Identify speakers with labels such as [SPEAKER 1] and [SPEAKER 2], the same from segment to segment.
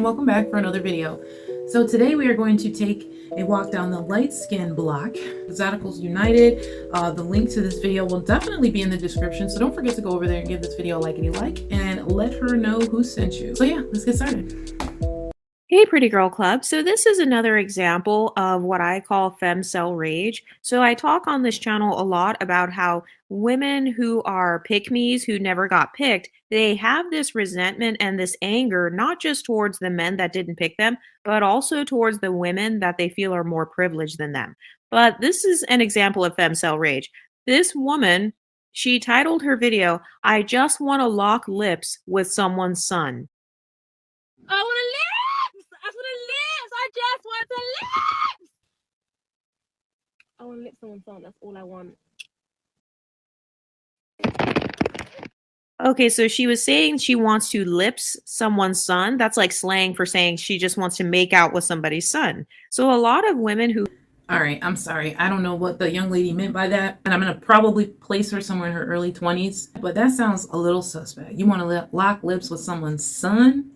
[SPEAKER 1] and welcome back for another video. So today we are going to take a walk down the light skin block, Exoticals United. The link to this video will definitely be in the description, so don't forget to go over there and give this video a like and let her know who sent you. So yeah, let's get started.
[SPEAKER 2] Hey, Pretty Girl Club. So this is another example of what I call femcel rage. So I talk on this channel a lot about how women who are pick-me's, who never got picked, they have this resentment and this anger, not just towards the men that didn't pick them, but also towards the women that they feel are more privileged than them. But this is an example of femcel rage. This woman, she titled her video, "I just want to lock lips with someone's son."
[SPEAKER 3] I want to live. I want to live. I just want to live. I want to live someone's son. That's all I want.
[SPEAKER 2] Okay, so she was saying she wants to lips someone's son. That's like slang for saying she just wants to make out with somebody's son. So a lot of women who
[SPEAKER 1] All right, I'm sorry. I don't know what the young lady meant by that, and I'm going to probably place her somewhere in her early 20s, but that sounds a little suspect. You want to lock lips with someone's son?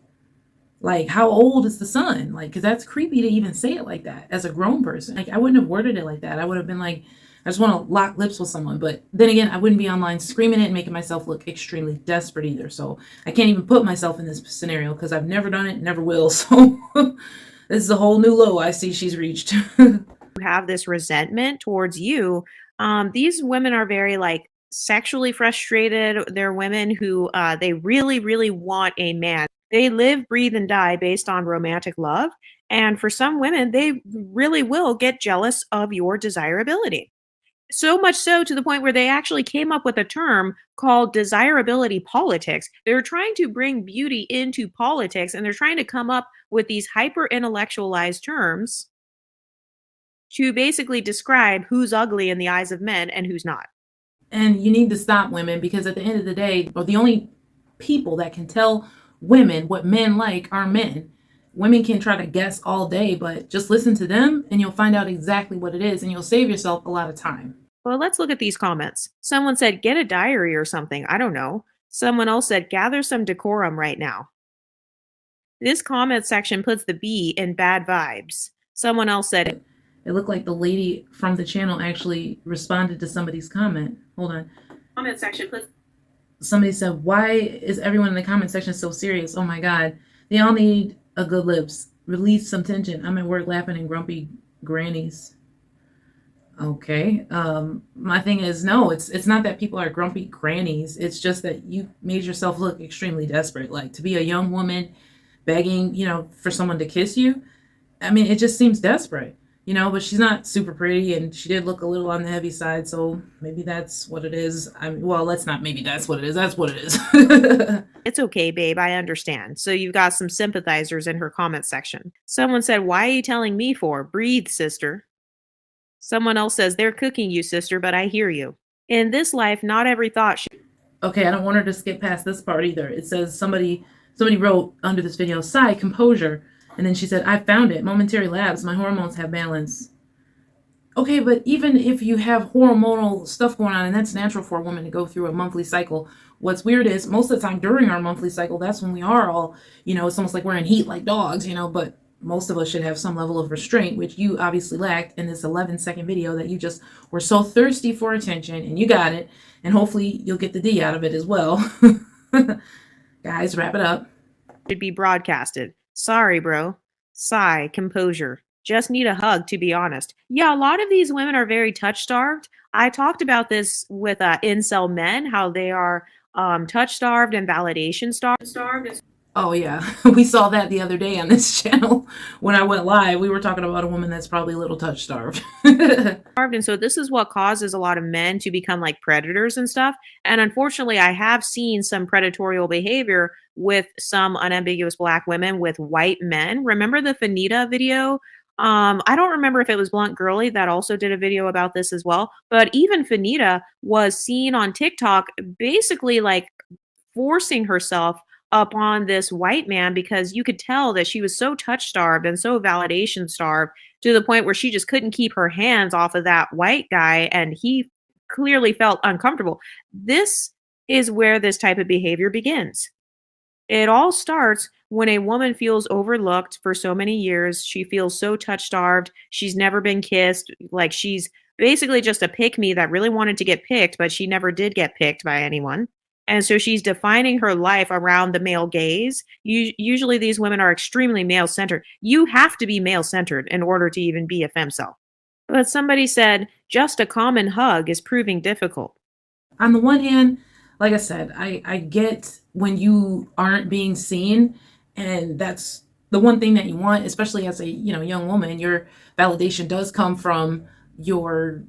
[SPEAKER 1] Like, how old is the son? Like, because that's creepy to even say it like that as a grown person. Like, I wouldn't have worded it like that. I would have been like, I just want to lock lips with someone. But then again, I wouldn't be online screaming it and making myself look extremely desperate either. So I can't even put myself in this scenario because I've never done it, never will. So this is a whole new low I see she's reached.
[SPEAKER 2] have this resentment towards you, these women are very like sexually frustrated. They're women who they really, really want a man. They live, breathe, and die based on romantic love. And for some women, they really will get jealous of your desirability. So much so to the point where they actually came up with a term called desirability politics. They're trying to bring beauty into politics and they're trying to come up with these hyper intellectualized terms to basically describe who's ugly in the eyes of men and who's not.
[SPEAKER 1] And you need to stop, women, because at the end of the day, well, the only people that can tell women what men like are men. Women can try to guess all day, but just listen to them and you'll find out exactly what it is and you'll save yourself a lot of time.
[SPEAKER 2] Well, let's look at these comments. Someone said, get a diary or something. I don't know. Someone else said, gather some decorum right now. This comment section puts the B in bad vibes. Someone else said,
[SPEAKER 1] it looked like the lady from the channel actually responded to somebody's comment. Hold on.
[SPEAKER 2] Comment section puts.
[SPEAKER 1] Somebody said, why is everyone in the comment section so serious? Oh my God. They all need a good lips. Release some tension. I'm at work laughing and grumpy grannies. Okay. My thing is, no, it's not that people are grumpy grannies. It's just that you made yourself look extremely desperate. Like, to be a young woman begging, for someone to kiss you. I mean, it just seems desperate. But she's not super pretty and she did look a little on the heavy side. So maybe that's what it is. Well, let's not, maybe that's what it is. That's what it is.
[SPEAKER 2] It's okay, babe. I understand. So you've got some sympathizers in her comment section. Someone said, why are you telling me for? Breathe, sister. Someone else says, they're cooking you, sister, but I hear you. In this life, not every thought should.
[SPEAKER 1] Okay, I don't want her to skip past this part either. It says somebody wrote under this video, sigh, composure. And then she said, I found it. Momentary lapse. My hormones have balance. Okay, but even if you have hormonal stuff going on, and that's natural for a woman to go through a monthly cycle, what's weird is most of the time during our monthly cycle, that's when we are all, it's almost like we're in heat like dogs, but most of us should have some level of restraint, which you obviously lacked in this 11-second video that you just were so thirsty for attention, and you got it, and hopefully you'll get the D out of it as well. Guys, wrap it up.
[SPEAKER 2] Should be broadcasted. Sorry, bro. Sigh, composure. Just need a hug, to be honest. Yeah, a lot of these women are very touch-starved. I talked about this with incel men, how they are touch-starved and validation-starved.
[SPEAKER 1] Oh, yeah. We saw that the other day on this channel. When I went live, we were talking about a woman that's probably a little touch-starved.
[SPEAKER 2] And so this is what causes a lot of men to become like predators and stuff. And unfortunately, I have seen some predatorial behavior with some unambiguous Black women with white men. Remember the Fanita video? I don't remember if it was Blunt Girly that also did a video about this as well. But even Fanita was seen on TikTok basically like forcing herself upon this white man because you could tell that she was so touch starved and so validation starved to the point where she just couldn't keep her hands off of that white guy and he clearly felt uncomfortable. This is where this type of behavior begins. It all starts when a woman feels overlooked for so many years. She feels so touch starved. She's never been kissed. Like she's basically just a pick me that really wanted to get picked, but she never did get picked by anyone. And so she's defining her life around the male gaze. Usually, these women are extremely male centered. You have to be male centered in order to even be a femcel. But somebody said just a common hug is proving difficult.
[SPEAKER 1] On the one hand, like I said, I get when you aren't being seen, and that's the one thing that you want, especially as a young woman. Your validation does come from your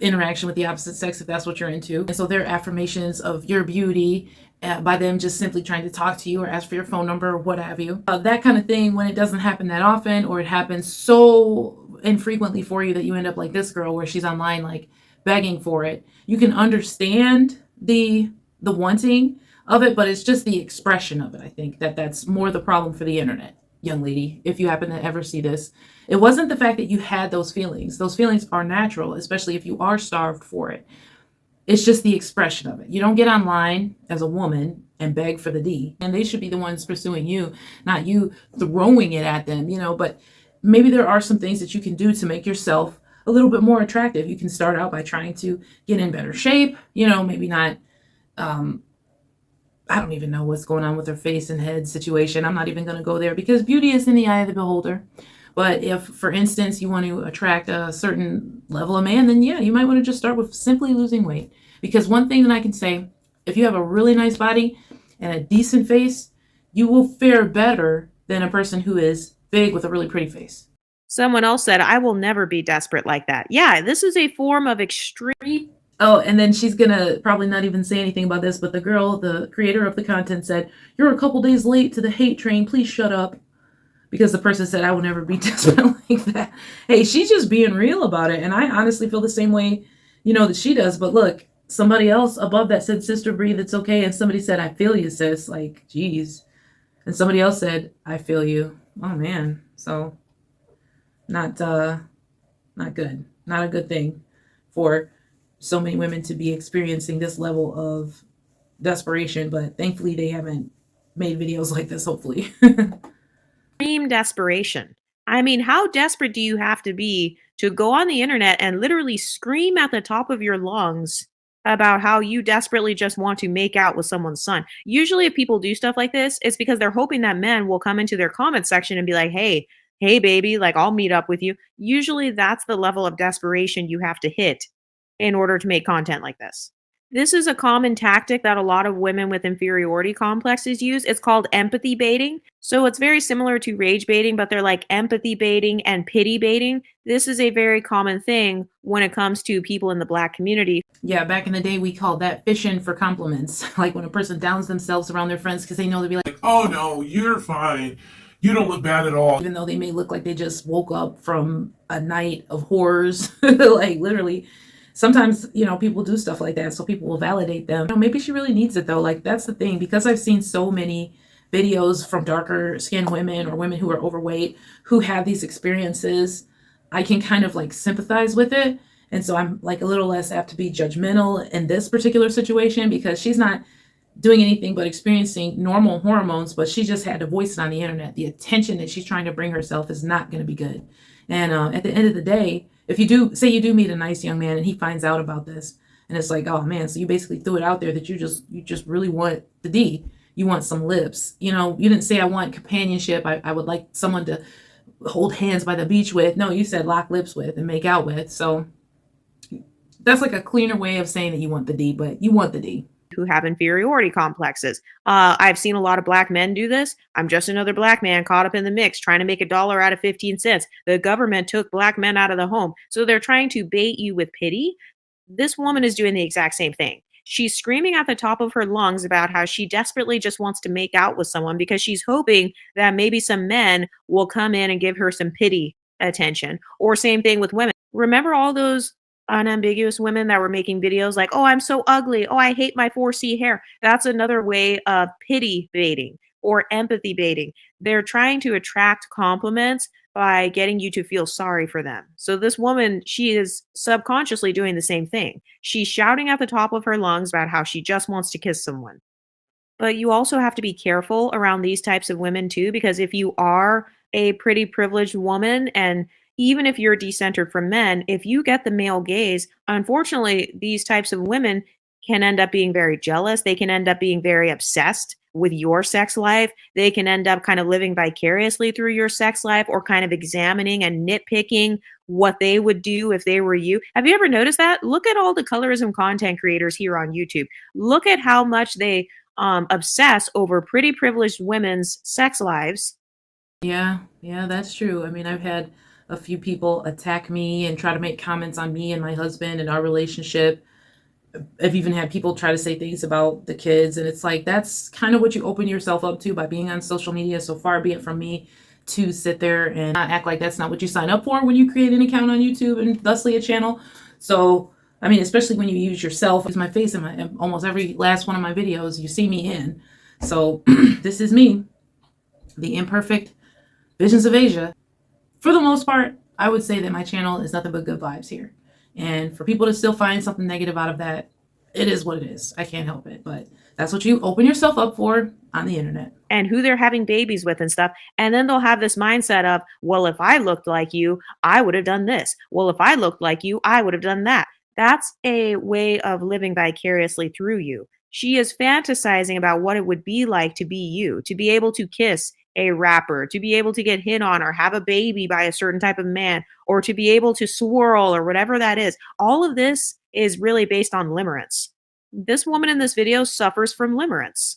[SPEAKER 1] interaction with the opposite sex, if that's what you're into. And so their affirmations of your beauty, by them just simply trying to talk to you or ask for your phone number or what have you. That kind of thing, when it doesn't happen that often, or it happens so infrequently for you that you end up like this girl where she's online like begging for it, you can understand the wanting of it, but it's just the expression of it. I think that's more the problem for the internet, young lady, if you happen to ever see this. It wasn't the fact that you had those feelings. Those feelings are natural, especially if you are starved for it. It's just the expression of it. You don't get online as a woman and beg for the D, and they should be the ones pursuing you, not you throwing it at them, but maybe there are some things that you can do to make yourself a little bit more attractive. You can start out by trying to get in better shape, maybe not I don't even know what's going on with her face and head situation. I'm not even going to go there because beauty is in the eye of the beholder. But if, for instance, you want to attract a certain level of man, then yeah, you might want to just start with simply losing weight. Because one thing that I can say, if you have a really nice body and a decent face, you will fare better than a person who is big with a really pretty face.
[SPEAKER 2] Someone else said, I will never be desperate like that. Yeah, this is a form of extreme.
[SPEAKER 1] Oh, and then she's gonna probably not even say anything about this, but the girl, the creator of the content, said, "You're a couple days late to the hate train. Please shut up." Because the person said, "I will never be desperate like that." Hey, she's just being real about it. And I honestly feel the same way, that she does. But look, somebody else above that said, "Sister, breathe. It's okay." And somebody said, "I feel you, sis." Like, geez. And somebody else said, "I feel you." Oh, man. So not good. Not a good thing for so many women to be experiencing this level of desperation, but thankfully they haven't made videos like this, hopefully.
[SPEAKER 2] Extreme desperation. I mean, how desperate do you have to be to go on the internet and literally scream at the top of your lungs about how you desperately just want to make out with someone's son? Usually, if people do stuff like this, it's because they're hoping that men will come into their comment section and be like, hey, baby, like I'll meet up with you. Usually, that's the level of desperation you have to hit in order to make content like this. This is a common tactic that a lot of women with inferiority complexes use. It's called empathy baiting. So it's very similar to rage baiting, but they're like empathy baiting and pity baiting. This is a very common thing when it comes to people in the Black community.
[SPEAKER 1] Yeah, back in the day, we called that fishing for compliments. Like when a person downs themselves around their friends because they know they'll be like,
[SPEAKER 4] "Oh no, you're fine. You don't look bad at all."
[SPEAKER 1] even though they may look like they just woke up from a night of horrors. Like literally. Sometimes, people do stuff like that, so people will validate them. Maybe she really needs it though. Like that's the thing, because I've seen so many videos from darker skinned women or women who are overweight who have these experiences. I can kind of like sympathize with it. And so I'm like a little less apt to be judgmental in this particular situation because she's not doing anything but experiencing normal hormones, but she just had to voice it on the internet. The attention that she's trying to bring herself is not going to be good. And at the end of the day, if you do meet a nice young man and he finds out about this, and it's like, oh man, so you basically threw it out there that you just really want the D. You want some lips. You didn't say I want companionship. I would like someone to hold hands by the beach with. No, you said lock lips with and make out with. So that's like a cleaner way of saying that you want the D, but you want the D.
[SPEAKER 2] Who have inferiority complexes. I've seen a lot of Black men do this. I'm just another Black man caught up in the mix trying to make $1 out of 15 cents. The government took Black men out of the home. So they're trying to bait you with pity. This woman is doing the exact same thing. She's screaming at the top of her lungs about how she desperately just wants to make out with someone because she's hoping that maybe some men will come in and give her some pity attention. Or same thing with women. Remember all those unambiguous women that were making videos like, oh, I'm so ugly. Oh, I hate my 4C hair. That's another way of pity baiting or empathy baiting. They're trying to attract compliments by getting you to feel sorry for them. So this woman, she is subconsciously doing the same thing. She's shouting at the top of her lungs about how she just wants to kiss someone. But you also have to be careful around these types of women too, because if you are a pretty privileged woman, and even if you're decentered from men, if you get the male gaze, unfortunately, these types of women can end up being very jealous. They can end up being very obsessed with your sex life. They can end up kind of living vicariously through your sex life, or kind of examining and nitpicking what they would do if they were you. Have you ever noticed that? Look at all the colorism content creators here on YouTube. Look at how much they obsess over pretty privileged women's sex lives.
[SPEAKER 1] Yeah, yeah, that's true. I mean, I've had a few people attack me and try to make comments on me and my husband and our relationship. I've even had people try to say things about the kids, and it's like that's kind of what you open yourself up to by being on social media. So far be it from me to sit there and not act like that's not what you sign up for when you create an account on YouTube and thusly a channel. So I mean, especially when you use yourself, use my face in almost every last one of my videos, you see me in. So this is me, the imperfect Visions of Asia. For the most part, I would say that my channel is nothing but good vibes here. And for people to still find something negative out of that, it is what it is. I can't help it. But that's what you open yourself up for on the internet.
[SPEAKER 2] And who they're having babies with and stuff. And then they'll have this mindset of, well, if I looked like you, I would have done this. Well, if I looked like you, I would have done that. That's a way of living vicariously through you. She is fantasizing about what it would be like to be you, to be able to kiss a rapper, to be able to get hit on or have a baby by a certain type of man, or to be able to swirl or whatever that is. All of this is really based on limerence. This woman in this video suffers from limerence.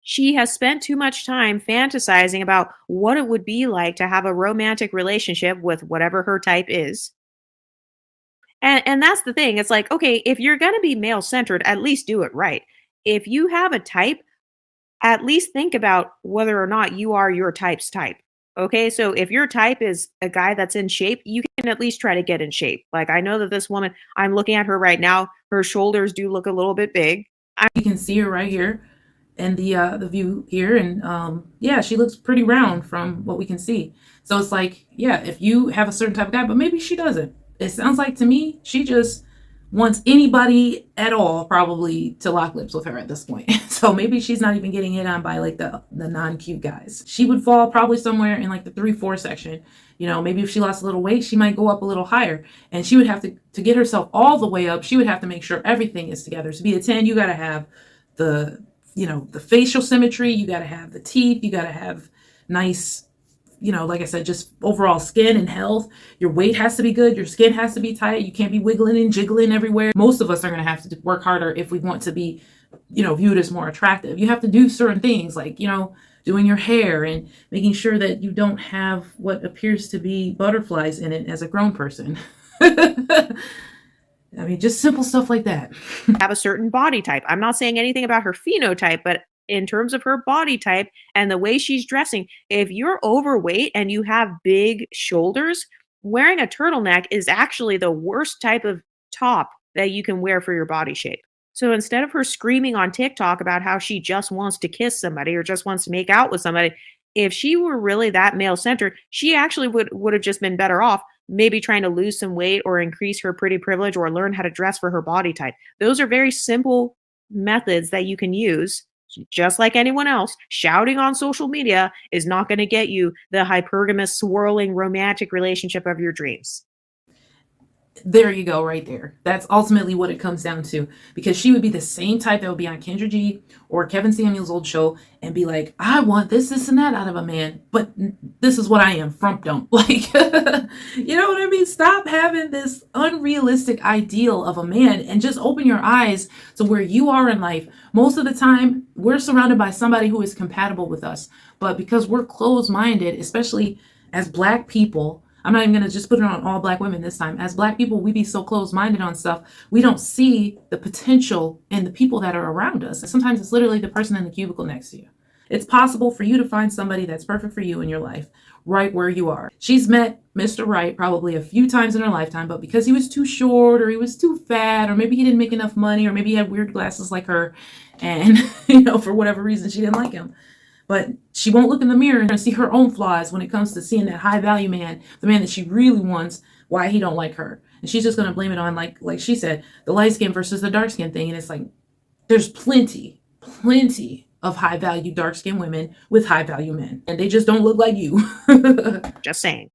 [SPEAKER 2] She has spent too much time fantasizing about what it would be like to have a romantic relationship with whatever her type is. And that's the thing. It's like, okay, if you're going to be male centered, at least do it right. If you have a type, at least think about whether or not you are your type's type. Okay, so if your type is a guy that's in shape, you can at least try to get in shape. Like, I know that this woman, I'm looking at her right now, her shoulders do look a little bit big.
[SPEAKER 1] You can see her right here in the view here, and yeah, she looks pretty round from what we can see. So it's like, yeah, if you have a certain type of guy, but maybe she doesn't. It sounds like to me she just wants anybody at all probably to lock lips with her at this point. So maybe she's not even getting hit on by like the non-cute guys. She would fall probably somewhere in like the 3-4 section. You know, maybe if she lost a little weight, she might go up a little higher, and she would have to get herself all the way up. She would have to make sure everything is together. To be a 10, you got to have the, you know, the facial symmetry, you got to have the teeth, you got to have nice, you know, like I said, just overall skin and health. Your weight has to be good. Your skin has to be tight. You can't be wiggling and jiggling everywhere. Most of us are going to have to work harder if we want to be, you know, viewed as more attractive. You have to do certain things like, you know, doing your hair and making sure that you don't have what appears to be butterflies in it as a grown person. I mean, just simple stuff like that.
[SPEAKER 2] Have a certain body type. I'm not saying anything about her phenotype, but in terms of her body type and the way she's dressing, if you're overweight and you have big shoulders, wearing a turtleneck is actually the worst type of top that you can wear for your body shape. So instead of her screaming on TikTok about how she just wants to kiss somebody or just wants to make out with somebody, if she were really that male centered, she actually would have just been better off maybe trying to lose some weight or increase her pretty privilege or learn how to dress for her body type. Those are very simple methods that you can use. Just like anyone else, shouting on social media is not going to get you the hypergamous, swirling romantic relationship of your dreams.
[SPEAKER 1] There you go, right there. That's ultimately what it comes down to, because she would be the same type that would be on Kendra G or Kevin Samuel's old show and be like, I want this, this, and that out of a man, but this is what I am, frump dump. Like, you know what I mean? Stop having this unrealistic ideal of a man and just open your eyes to where you are in life. Most of the time, we're surrounded by somebody who is compatible with us, but because we're closed-minded, especially as Black people, I'm not even going to just put it on all Black women this time. As Black people, we be so closed-minded on stuff. We don't see the potential in the people that are around us. And sometimes it's literally the person in the cubicle next to you. It's possible for you to find somebody that's perfect for you in your life, right where you are. She's met Mr. Right probably a few times in her lifetime, but because he was too short or he was too fat or maybe he didn't make enough money or maybe he had weird glasses like her and, you know, for whatever reason, she didn't like him. But she won't look in the mirror and see her own flaws when it comes to seeing that high value man, the man that she really wants, why he don't like her. And she's just going to blame it on, like she said, the light skin versus the dark skin thing. And it's like, there's plenty plenty of high value dark skinned women with high value men, and they just don't look like you.
[SPEAKER 2] Just saying.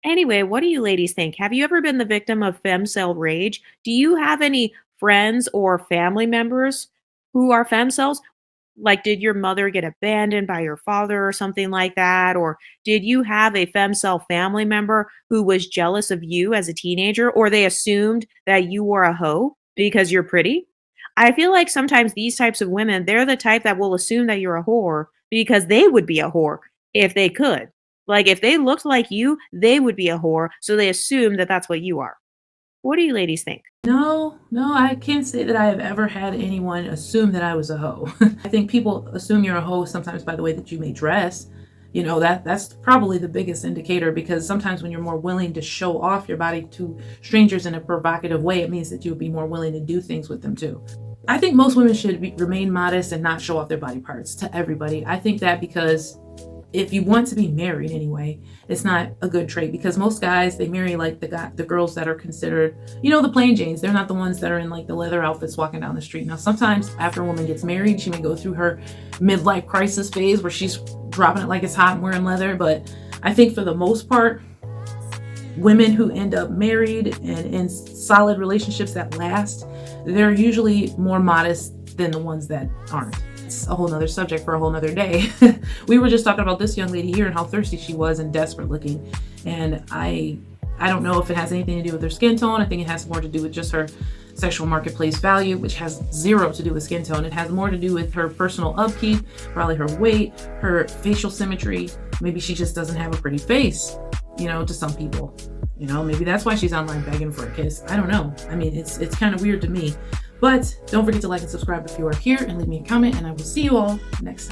[SPEAKER 2] Anyway, what do you ladies think? Have you ever been the victim of femcel rage? Do you have any friends or family members who are femcels? Like, did your mother get abandoned by your father or something like that? Or did you have a femcel family member who was jealous of you as a teenager, or they assumed that you were a hoe because you're pretty? I feel like sometimes these types of women, they're the type that will assume that you're a whore because they would be a whore if they could. Like, if they looked like you, they would be a whore, so they assume that that's what you are. What do you ladies think?
[SPEAKER 1] No, I can't say that I have ever had anyone assume that I was a hoe. I think people assume you're a hoe sometimes by the way that you may dress. You know, that's probably the biggest indicator, because sometimes when you're more willing to show off your body to strangers in a provocative way, it means that you'll be more willing to do things with them too. I think most women should remain modest and not show off their body parts to everybody. I think that because if you want to be married anyway, it's not a good trait, because most guys, they marry like the girls that are considered, the plain Janes. They're not the ones that are in like the leather outfits walking down the street. Now, sometimes after a woman gets married, she may go through her midlife crisis phase where she's dropping it like it's hot and wearing leather. But I think for the most part, women who end up married and in solid relationships that last, they're usually more modest than the ones that aren't. It's a whole nother subject for a whole nother day. We were just talking about this young lady here and how thirsty she was and desperate looking. And I don't know if it has anything to do with her skin tone. I think it has more to do with just her sexual marketplace value, which has zero to do with skin tone. It has more to do with her personal upkeep, probably her weight, her facial symmetry. Maybe she just doesn't have a pretty face, to some people. Maybe that's why she's online begging for a kiss. I don't know. I mean, it's kind of weird to me. But don't forget to like and subscribe if you are here, and leave me a comment, and I will see you all next time.